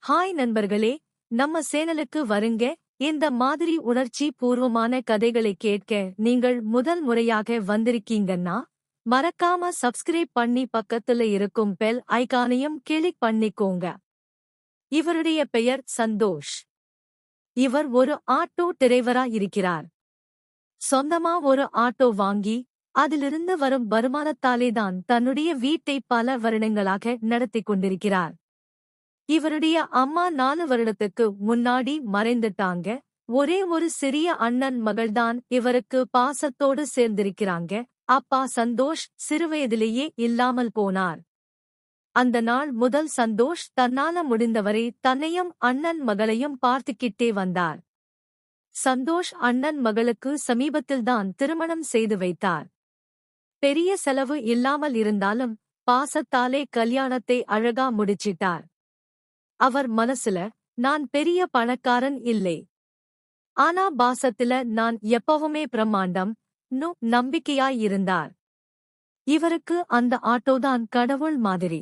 Hi நண்பர்களே, நம்ம சேனலுக்கு வருங்க. இந்த மாதிரி உணர்ச்சி பூர்வமான கதைகளை கேட்க நீங்கள் முதல் முறையாக வந்திருக்கீங்கன்னா மறக்காம சப்ஸ்கிரைப் பண்ணி பக்கத்துல இருக்கும் பெல் ஐகானையும் கிளிக் பண்ணிக்கோங்க. இவருடைய பெயர் சந்தோஷ். இவர் ஒரு ஆட்டோ டிரைவரா இருக்கிறார். சொந்தமா ஒரு ஆட்டோ வாங்கி அதிலிருந்து வரும் வருமானத்தாலேதான் தன்னுடைய வீட்டை பல வருடங்களாக நடத்திக் கொண்டிருக்கிறார். இவருடைய அம்மா 4 வருடத்துக்கு முன்னாடி மறைந்துட்டாங்க. ஒரே ஒரு சிறிய அண்ணன் மகள்தான் இவருக்கு பாசத்தோடு சேர்ந்திருக்கிறாங்க. அப்பா சந்தோஷ் சிறுவயதிலேயே இல்லாமல் போனார். அந்த நாள் முதல் சந்தோஷ் தன்னால முடிந்தவரை தன்னையும் அண்ணன் மகளையும் பார்த்துக்கிட்டே வந்தார். சந்தோஷ் அண்ணன் மகளுக்கு சமீபத்தில்தான் திருமணம் செய்து வைத்தார். பெரிய செலவு இல்லாமல் இருந்தாலும் பாசத்தாலே கல்யாணத்தை அழகா முடிச்சிட்டார். அவர் மனசுல நான் பெரிய பணக்காரன் இல்லை, ஆனா பாசத்துல நான் எப்பவுமே பிரம்மாண்டம் நம்பிக்கையாயிருந்தார். இவருக்கு அந்த ஆட்டோதான் கடவுள் மாதிரி.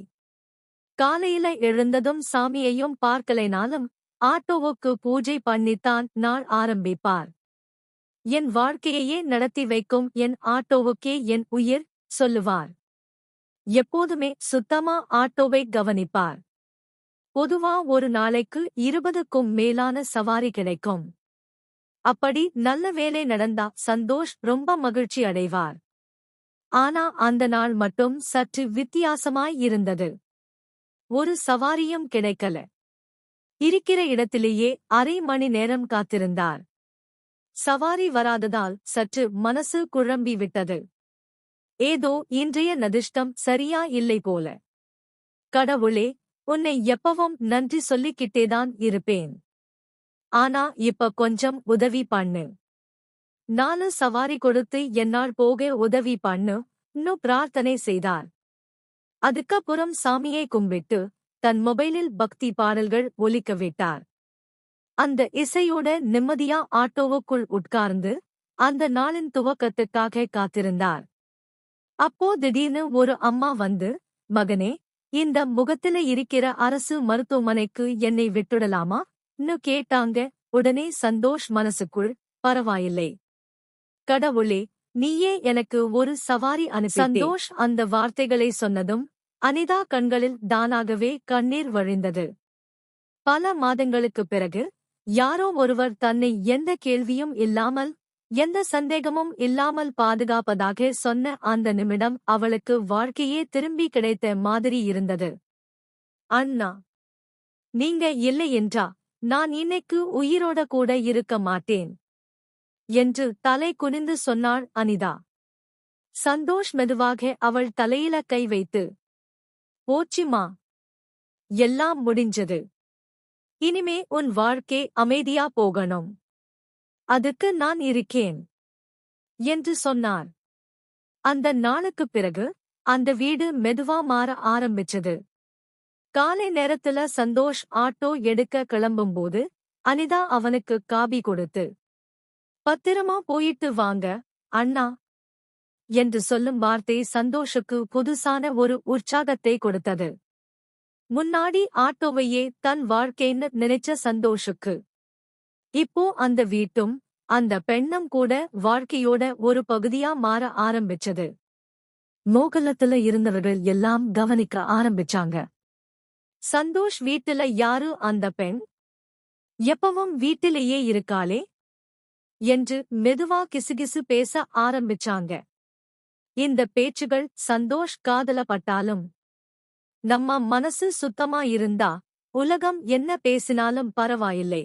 காலையில எழுந்ததும் சாமியையும் பார்க்கலைனாலும் ஆட்டோவுக்கு பூஜை பண்ணித்தான் நாள் ஆரம்பிப்பார். என் வாழ்க்கையையே நடத்தி வைக்கும் என் ஆட்டோவுக்கே என் உயிர் சொல்லுவார். எப்போதுமே சுத்தமா ஆட்டோவை கவனிப்பார். பொதுவா ஒரு நாளைக்கு 20க்கும் மேலான சவாரி கிடைக்கும். அப்படி நல்ல வேலை நடந்தா சந்தோஷ் ரொம்ப மகிழ்ச்சி அடைவார். ஆனா அந்த நாள் மட்டும் சற்று வித்தியாசமாய் இருந்தது. ஒரு சவாரியும் கிடைக்கல. இருக்கிற இடத்திலேயே அரை மணி நேரம் காத்திருந்தார். சவாரி வராததால் சற்று மனசு குழம்பி விட்டது. ஏதோ இன்றைய நதிஷ்டம் சரியா இல்லை போல. கடவுளே, உன்னை எப்பவும் நன்றி சொல்லிக்கிட்டேதான் இருப்பேன். ஆனா இப்ப கொஞ்சம் உதவி பண்ணு. 4 சவாரி கொடுத்து என்னால் போக உதவி பண்ணு பிரார்த்தனை செய்தார். அதுக்கப்புறம் சாமியை கும்பிட்டு தன் மொபைலில் பக்தி பாடல்கள் ஒலிக்க விட்டார். அந்த இசையோட நிம்மதியா ஆட்டோவுக்குள் உட்கார்ந்து அந்த நாளின் துவக்கத்துக்காக காத்திருந்தார். அப்போ திடீர்னு ஒரு அம்மா வந்து, மகனே, இந்த முகத்தில இருக்கிற அரசு மருத்துவமனைக்கு என்னை விட்டுடலாமா கேட்டாங்க. உடனே சந்தோஷ் மனசுக்குள், பரவாயில்லை கடவுளே, நீயே எனக்கு ஒரு சவாரி அனுப்பி. சந்தோஷ் அந்த வார்த்தைகளை சொன்னதும் அனிதா கண்களில் தானாகவே கண்ணீர் வழிந்தது. பல மாதங்களுக்குப் பிறகு யாரோ ஒருவர் தன்னை எந்த கேள்வியும் இல்லாமல் எந்த சந்தேகமும் இல்லாமல் பாதுகாப்பதாக சொன்ன அந்த நிமிடம் அவளுக்கு வாழ்க்கையே திரும்பி கிடைத்த மாதிரி இருந்தது. அண்ணா, நீங்க இல்லை என்றா நான் இன்னைக்கு உயிரோட கூட இருக்க மாட்டேன் என்று தலை குனிந்து சொன்னாள் அனிதா. சந்தோஷ் மெதுவாக அவள் தலையில கை வைத்து, போச்சிமா, எல்லாம் முடிஞ்சது. இனிமே உன் வாழ்க்கை அமைதியா போகணும். அதுக்கு நான் இருக்கேன் என்று சொன்னார். அந்த நாளுக்குப் பிறகு அந்த வீடு மெதுவா மாற ஆரம்பிச்சது. காலை நேரத்துல சந்தோஷ் ஆட்டோ எடுக்க கிளம்பும்போது அனிதா அவனுக்கு காபி கொடுத்து, பத்திரமா போயிட்டு வாங்க அண்ணா என்று சொல்லும் வார்த்தை சந்தோஷுக்கு புதுசான ஒரு உற்சாகத்தை கொடுத்தது. முன்னாடி ஆட்டோவையே தன் வாழ்க்கைன்னு நினைச்ச சந்தோஷுக்கு இப்போ அந்த வீட்டும் அந்த பெண்ணும் கூட வாழ்க்கையோட ஒரு பகுதியா மாற ஆரம்பிச்சது. மோகலத்துல இருந்தவர்கள் எல்லாம் கவனிக்க ஆரம்பிச்சாங்க. சந்தோஷ் வீட்டுல யாரு அந்த பெண்? எப்பவும் வீட்டிலேயே இருக்காளே என்று மெதுவா கிசுகிசு பேச ஆரம்பிச்சாங்க. இந்த பேச்சுகள் சந்தோஷ் காதலப்பட்டாலும் நம்ம மனசு சுத்தமா இருந்தா உலகம் என்ன பேசினாலும் பரவாயில்லை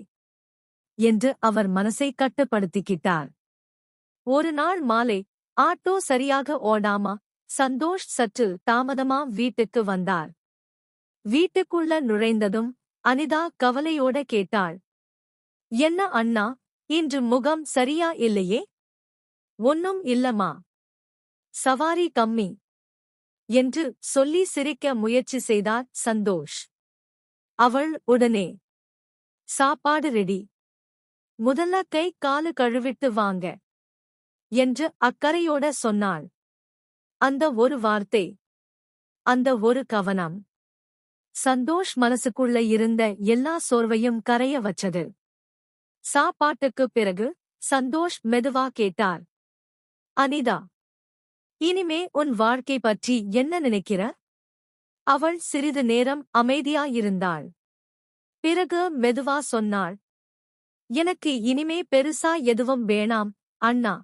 என்று அவர் மனசை கட்டுப்படுத்திக்கிட்டார். ஒரு நாள் மாலை ஆட்டோ சரியாக ஓடாமா சந்தோஷ் சற்று தாமதமா வீட்டுக்கு வந்தார். வீட்டுக்குள்ள நுழைந்ததும் அனிதா கவலையோட கேட்டாள், என்ன அண்ணா, இன்று முகம் சரியா இல்லையே? ஒன்னும் இல்லம்மா, சவாரி கம்மி என்று சொல்லி சிரிக்க முயற்சி செய்தார் சந்தோஷ். அவள் உடனே, சாப்பாடு ரெடி, முதல்ல கை காலு கழுவிட்டு வாங்க என்று அக்கறையோட சொன்னாள். அந்த ஒரு வார்த்தை, அந்த ஒரு கவனம் சந்தோஷ் மனசுக்குள்ள இருந்த எல்லா சோர்வையும் கரைய வச்சது. சாப்பாட்டுக்குப் பிறகு சந்தோஷ் மெதுவா கேட்டார். அனிதா, இனிமே உன் வாழ்க்கை பற்றி என்ன நினைக்கிற? அவள் சிறிது நேரம் அமைதியாயிருந்தாள். பிறகு மெதுவா சொன்னாள். எனக்கு இனிமே பெருசா எதுவும் வேணாம் அண்ணா.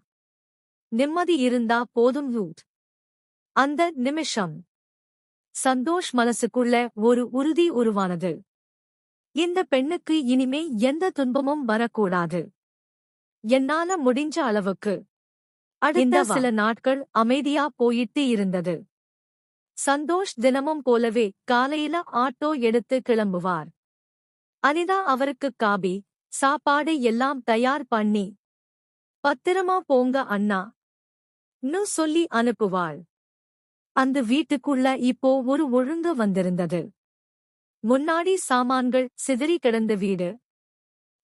நிம்மதி இருந்தா போதும். அந்த நிமிஷம் சந்தோஷ் மனசுக்குள்ள ஒரு உறுதி உருவானது. இந்த பெண்ணுக்கு இனிமே எந்த துன்பமும் வரக்கூடாது. என்னால முடிஞ்ச அளவுக்கு. அடுத்த சில நாட்கள் அமைதியா போயிட்டு இருந்தது. சந்தோஷ் தினமும் போலவே காலையில ஆட்டோ எடுத்து கிளம்புவார். அனிதா அவருக்கு காபி, சாப்பாடு எல்லாம் தயார் பண்ணி, பத்திரமா போங்க அண்ணா ன்னு சொல்லி அனுப்புவாள். அந்த வீட்டுக்குள்ள இப்போ ஒரு ஒழுங்கு வந்திருந்தது. முன்னாடி சாமான்கள் சிதறி கிடந்த வீடு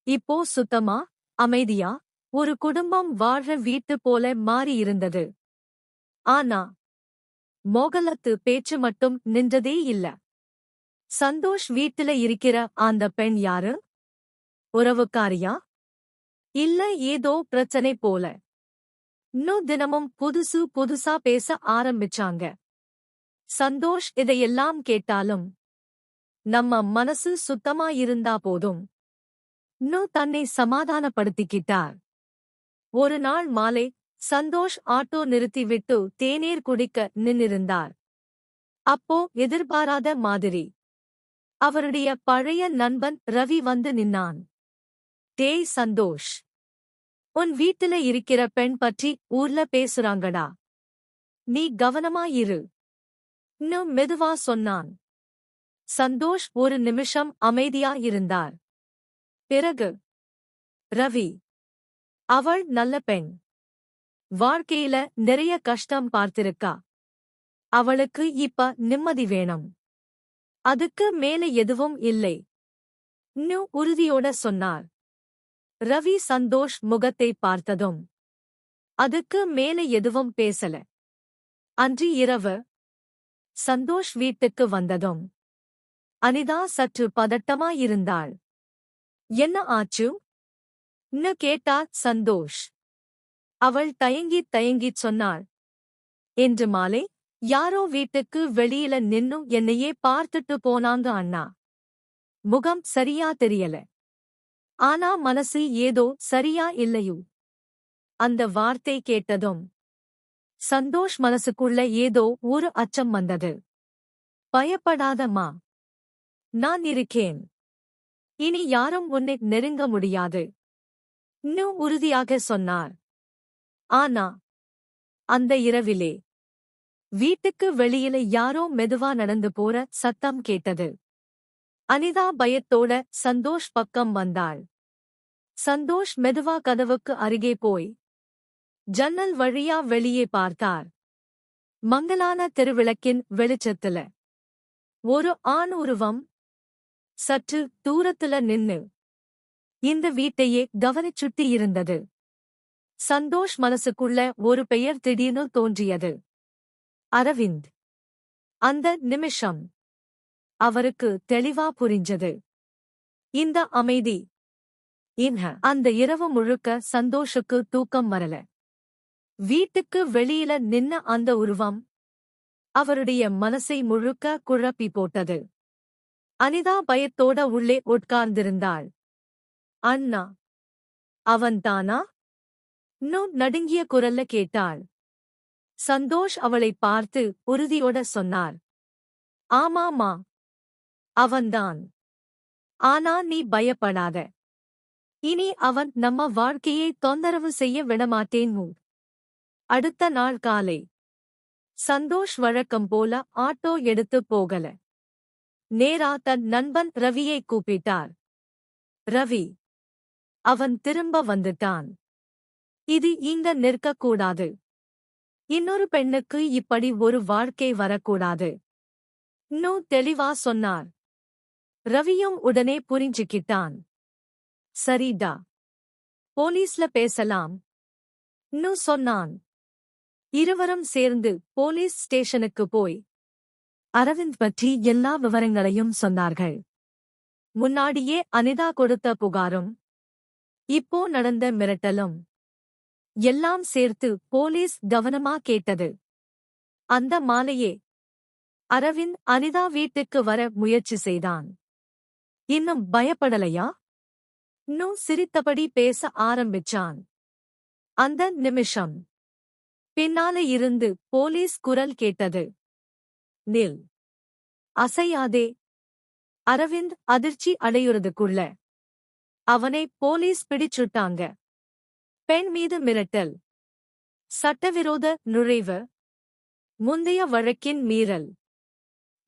இப்போ சுத்தமா, அமைதியா, ஒரு குடும்பம் வாழ்ற வீட்டு போல மாறியிருந்தது. ஆனா மோகலத்து பேச்சு மட்டும் நின்றதே இல்ல. சந்தோஷ் வீட்டுல இருக்கிற அந்த பெண் யாரு? உறவுக்காரியா? இல்ல ஏதோ பிரச்சனை போல. இன்னும் தினமும் புதுசு புதுசா பேச ஆரம்பிச்சாங்க. சந்தோஷ் இதையெல்லாம் கேட்டாலும் நம்ம மனசு சுத்தமாயிருந்தா போதும் இன்னும் தன்னை சமாதானப்படுத்திக்கிட்டார். ஒரு நாள் மாலை சந்தோஷ் ஆட்டோ நிறுத்திவிட்டு தேநீர் குடிக்க நின்னிருந்தார். அப்போ எதிர்பாராத மாதிரி அவருடைய பழைய நண்பன் ரவி வந்து நின்னான். டேய் சந்தோஷ், உன் வீட்டுல இருக்கிற பெண் பற்றி ஊர்ல பேசுறாங்கடா. நீ கவனமாயிரு ன்னு மெதுவா சொன்னான். சந்தோஷ் ஒரு நிமிஷம் அமைதியா இருந்தார். பிறகு, ரவி, அவள் நல்ல பெண். வாழ்க்கையில நிறைய கஷ்டம் பார்த்திருக்கா. அவளுக்கு இப்ப நிம்மதி வேணும். அதுக்கு மேல எதுவும் இல்லை ன்னு உறுதியோட சொன்னார். ரவி சந்தோஷ் முகத்தை பார்த்ததும் அதுக்கு மேல எதுவும் பேசல. அன்று இரவு சந்தோஷ் வீட்டுக்கு வந்ததும் அனிதா சற்று பதட்டமாயிருந்தாள். என்ன ஆச்சு ன்னு கேட்டார் சந்தோஷ். அவள் தயங்கித் தயங்கிச் சொன்னாள். இன்று மாலை யாரோ வீட்டுக்கு வெளியில நின்னு என்னையே பார்த்துட்டு போனாங்க அண்ணா. முகம் சரியா தெரியல. ஆனா மனசு ஏதோ சரியா இல்லையோ. அந்த வார்த்தை கேட்டதும் சந்தோஷ் மனசுக்குள்ள ஏதோ ஒரு அச்சம் வந்தது. பயப்படாதம்மா, நான் இருக்கேன். இனி யாரும் உன்னை நெருங்க முடியாது ன்னு உறுதியாக சொன்னார். ஆனா அந்த இரவிலே வீட்டுக்கு வெளியில யாரோ மெதுவா நடந்து போற சத்தம் கேட்டது. அனிதா பயத்தோட சந்தோஷ் பக்கம் வந்தாள். சந்தோஷ் மெதுவா கதவுக்கு அருகே போய் ஜன்னல் வழியா வெளியே பார்த்தார். மங்கலான தெருவிளக்கின் வெளிச்சத்துல ஒரு ஆண் உருவம் சற்று தூரத்துல நின்னு இந்த வீட்டையே கவனிச்சுட்டி இருந்தது. சந்தோஷ் மனசுக்குள்ள ஒரு பெயர் திடீர்னு தோன்றியது. அரவிந்த். அந்த நிமிஷம் அவருக்கு தெளிவா புரிஞ்சது. இந்த அமைதி. அந்த இரவு முழுக்க சந்தோஷுக்கு தூக்கம் வரல. வீட்டுக்கு வெளியில நின்ன அந்த உருவம் அவருடைய மனசை முழுக்க குழப்பி போட்டது. அனிதா பயத்தோட உள்ளே உட்கார்ந்திருந்தாள். அண்ணா, அவன்தானா ன்னு நடுங்கிய குரல்ல கேட்டாள். சந்தோஷ் அவளை பார்த்து உறுதியோட சொன்னார். ஆமாமா, அவன்தான். ஆனா நீ பயப்படாத. இனி அவன் நம்ம வாழ்க்கையை தொந்தரவு செய்ய விடமாட்டேன். அடுத்த நாள் காலை சந்தோஷ் வழக்கம் போல ஆட்டோ எடுத்து போகல. நேரா தன் நண்பன் ரவியை கூப்பிட்டார். ரவி, அவன் திரும்ப வந்துட்டான். இது இங்க நிற்கக்கூடாது. இன்னொரு பெண்ணுக்கு இப்படி ஒரு வாழ்க்கை வரக்கூடாது ன்னு தெளிவா சொன்னார். ரவியும் உடனே புரிஞ்சுக்கிட்டான். சரிடா, போலீஸ்ல பேசலாம் ன்னு சொன்னான். இருவரும் சேர்ந்து போலீஸ் ஸ்டேஷனுக்கு போய் அரவிந்த் பற்றி எல்லா விவரங்களையும் சொன்னார்கள். முன்னாடியே அனிதா கொடுத்த புகாரும் இப்போ நடந்த மிரட்டலும் எல்லாம் சேர்த்து போலீஸ் கவனமா கேட்டது. அந்த மாலையே அரவிந்த் அனிதா வீட்டுக்கு வர முயற்சி செய்தான். இன்னும் பயப்படலையா? இன்னும் சிரித்தபடி பேச ஆரம்பிச்சான். அந்த நிமிஷம் பின்னாலே இருந்து போலீஸ் குரல் கேட்டது. நில், அசையாதே. அரவிந்த் அதிர்ச்சி அடையுறதுக்குள்ள அவனை போலீஸ் பிடிச்சுட்டாங்க. பெண் மீது மிரட்டல், சட்டவிரோத நுழைவு, முந்தைய வழக்கின் மீறல்,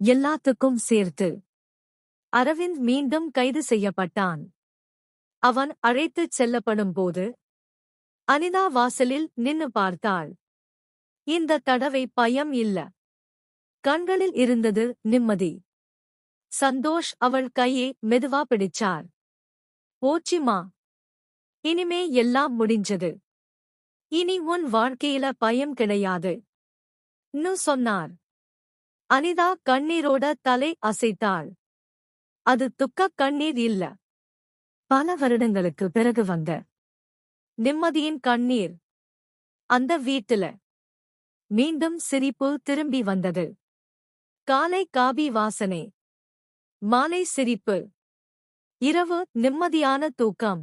எல்லாத்துக்கும் சேர்த்து அரவிந்த் மீண்டும் கைது செய்யப்பட்டான். அவன் அழைத்துச் செல்லப்படும் போது அனிதா வாசலில் நின்னு பார்த்தாள். இந்த தடவை பயம் இல்ல, கண்களில் இருந்தது நிம்மதி. சந்தோஷ் அவள் கையை மெதுவா பிடிச்சார். போச்சிமா, இனிமே எல்லாம் முடிஞ்சது. இனி உன் வாழ்க்கையில பயம் கிடையாது ன்னு சொன்னார். அனிதா கண்ணீரோட தலை அசைத்தாள். அது துக்கக் கண்ணீர் இல்ல, பல வருடங்களுக்கு பிறகு வந்த நிம்மதியின் கண்ணீர். அந்த வீட்டுல மீண்டும் சிரிப்பு திரும்பி வந்தது. காலை காபி வாசனை, மாலை சிரிப்பு, இரவு நிம்மதியான தூக்கம்.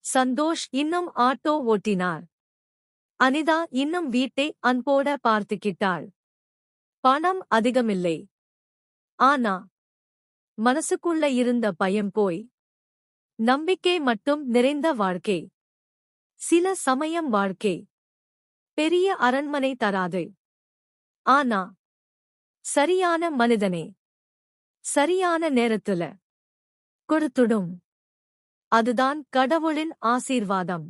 சந்தோஷ் இன்னும் ஆட்டோ ஓட்டினார். அனிதா இன்னும் வீட்டை அன்போட பார்த்துக்கிட்டாள். பணம் அதிகமில்லை, ஆனா மனசுக்குள்ள இருந்த பயம் போய் நம்பிக்கை மட்டும் நிறைந்த வாழ்க்கை. சில சமயம் வாழ்க்கை பெரிய அரண்மனை தராது, ஆனா சரியான மனிதனே சரியான நேரத்துல கொடுத்துடும். அதுதான் கடவுளின் ஆசீர்வாதம்.